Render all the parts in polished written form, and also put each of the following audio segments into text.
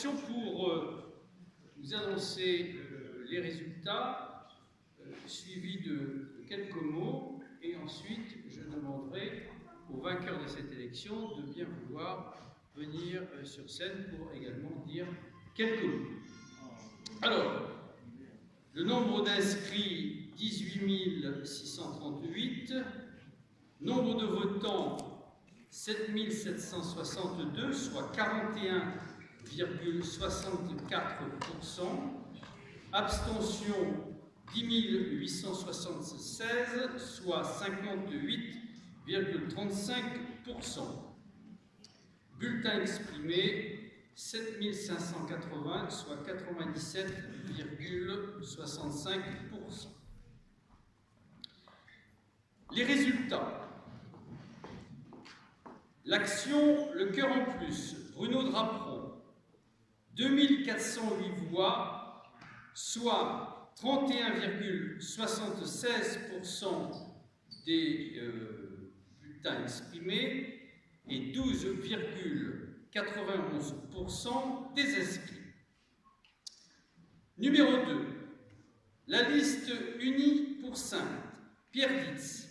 attention pour vous annoncer les résultats, suivis de quelques mots, et ensuite je demanderai au vainqueur de cette élection de bien vouloir venir sur scène pour également dire quelques mots. Alors, le nombre d'inscrits, 18 638, nombre de votants, 7 762, soit 41,64%, abstention, 10 876, soit 58,35%. Bulletin exprimé, 7 580, soit 97,65%. Les résultats. L'action Le Cœur en Plus, Bruno Draperon, 2408 voix, soit 31,76% des bulletins exprimés et 12,91% des inscrits. Numéro 2. La liste unie pour Saintes, Pierre Ditz,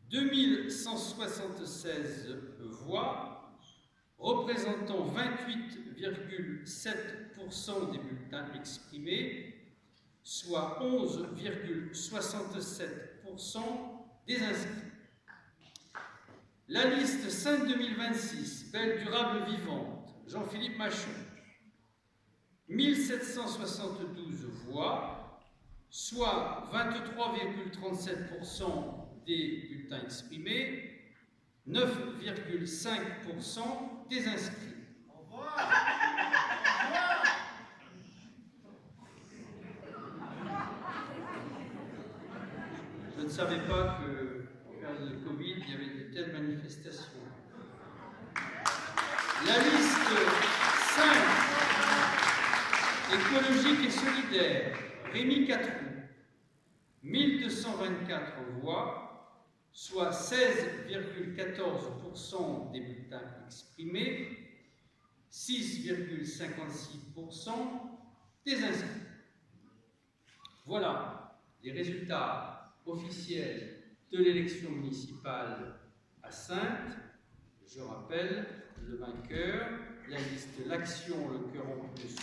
2176 voix, représentant 28,7% des bulletins exprimés, soit 11,67% des inscrits. La liste Sainte 2026, Belle durable vivante, Jean-Philippe Machon, 1772 voix, soit 23,37% des bulletins exprimés, 9,5% des inscrits. Au revoir. Je ne savais pas qu'en période de Covid, il y avait de telles manifestations. La liste 5, écologique et solidaire, Rémi Catrou, 1224 voix, soit 16,14% des bulletins exprimés, 6,56% des inscrits. Voilà les résultats officiels de l'élection municipale à Saintes. Je rappelle le vainqueur, la liste L'Action, Le Cœur en Plus,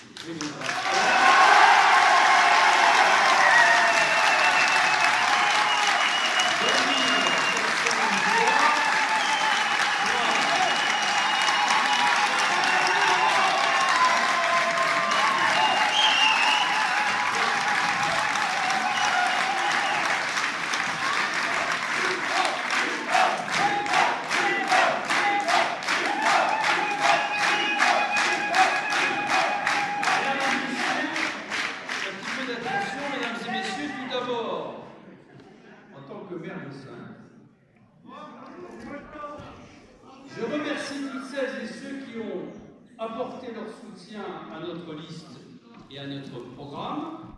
je remercie toutes celles et ceux qui ont apporté leur soutien à notre liste et à notre programme.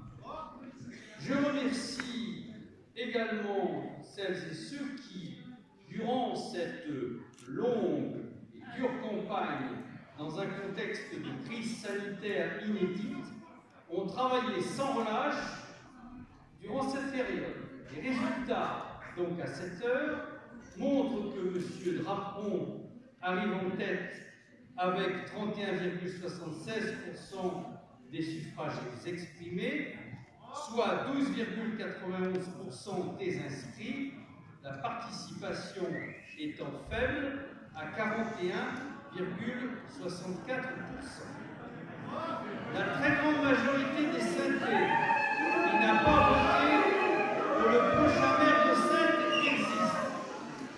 Je remercie également celles et ceux qui, durant cette longue et dure campagne, dans un contexte de crise sanitaire inédite, ont travaillé sans relâche durant cette période. Les résultats, donc à cette heure, montrent que M. Draperon arrive en tête avec 31,76% des suffrages exprimés, soit 12,91% des inscrits, la participation étant faible à 41,64%. La très grande majorité des Saintais qui n'a pas voté pour le prochain maire de Saintes existe.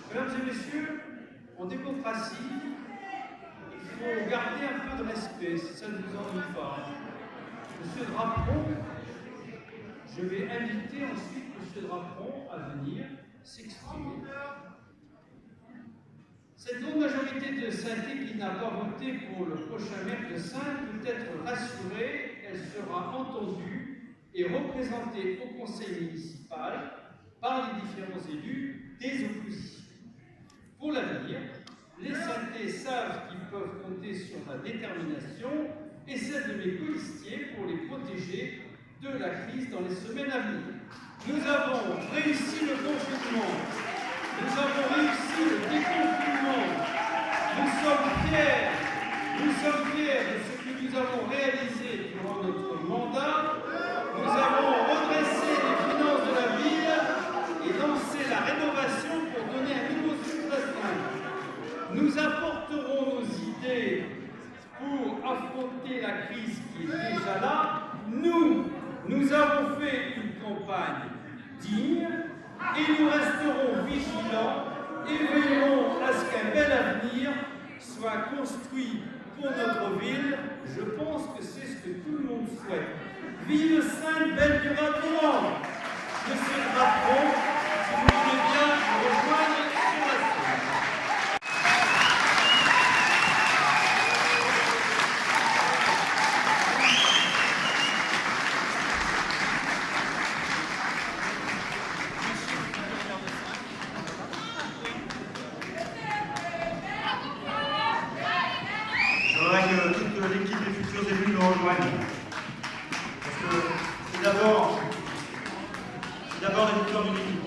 Mesdames et messieurs, en démocratie, il faut garder un peu de respect, si ça ne vous ennuie pas. Monsieur Draperon, je vais inviter ensuite Monsieur Draperon à venir s'exprimer. Cette grande majorité de Saintais qui n'a pas voté pour le prochain maire de Saintes peut être rassurée, elle sera entendue et représentée au conseil municipal par les différents élus des oppositions. Pour l'avenir, les Saintais savent qu'ils peuvent compter sur la détermination et celle de mes colistiers pour les protéger de la crise dans les semaines à venir. Nous avons réussi le confinement, nous avons réussi le déconfinement, nous sommes fiers de ce que nous avons réalisé durant notre mandat. Nous avons redressé les finances de la ville et lancé la rénovation pour donner un nouveau souffle à ce. Nous apporterons nos idées pour affronter la crise qui est déjà là. Nous avons fait une campagne digne et nous resterons vigilants et veillerons à ce qu'un bel avenir soit construit pour notre ville. Je pense que c'est ce que tout le monde souhaite. Vive Sainte Belle du Raz-de-Marne. Monsieur le patron, si vous voulez bien nous rejoindre sur la scène. Je voudrais que toute l'équipe des futurs élus nous rejoignent. Parce que c'est d'abord la victoire d'une équipe.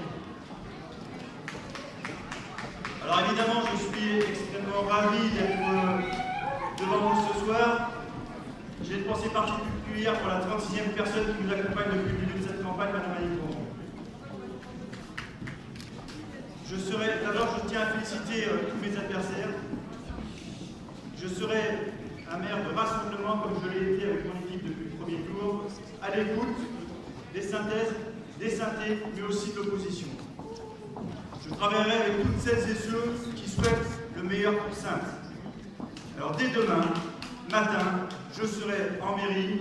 Alors évidemment, je suis extrêmement ravi d'être devant vous ce soir. J'ai une pensée particulière pour la 36e personne qui nous accompagne depuis le début de cette campagne, Madame Annick Bonjon. D'abord, je tiens à féliciter tous mes adversaires. Je serai un maire de rassemblement comme je l'ai été avec mon équipe depuis le premier tour, à l'écoute des synthèses, des synthés, mais aussi de l'opposition. Je travaillerai avec toutes celles et ceux qui souhaitent le meilleur pour Saintes. Alors dès demain matin, je serai en mairie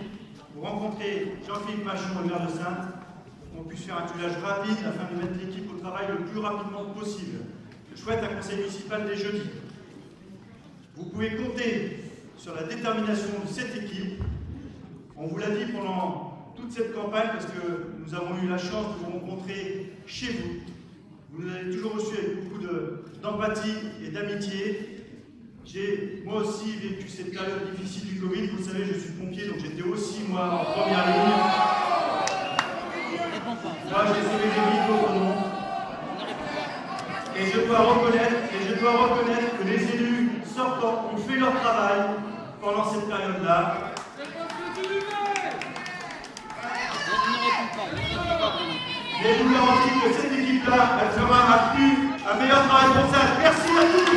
pour rencontrer Jean-Philippe Machon, le maire de Saintes, pour qu'on puisse faire un tuilage rapide afin de mettre l'équipe au travail le plus rapidement possible. Je souhaite un conseil municipal dès jeudi. Vous pouvez compter sur la détermination de cette équipe. On vous l'a dit pendant toute cette campagne parce que nous avons eu la chance de vous rencontrer chez vous. Vous nous avez toujours reçus avec beaucoup d'empathie et d'amitié. J'ai moi aussi vécu cette période difficile du Covid. Vous le savez, je suis pompier, donc j'étais aussi moi en première ligne. Moi, j'ai sauvé des vies, d'autres non. Et je dois reconnaître que les élus sortants ont fait leur travail pendant cette période-là. Mais je vous garantis que cette équipe-là, elle fera un meilleur travail pour ça. Merci à tous.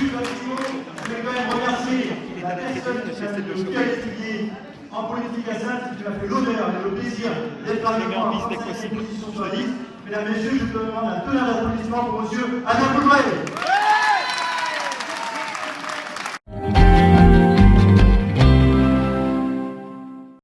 Je voulais quand même remercier la personne qui a fait le qualifié en politique à Saintes, qui m'a fait l'honneur et le plaisir d'être avec moi en conseil de position sur la liste. Mesdames et messieurs, je vous demande un tonnerre d'applaudissements pour monsieur Alain Boulray.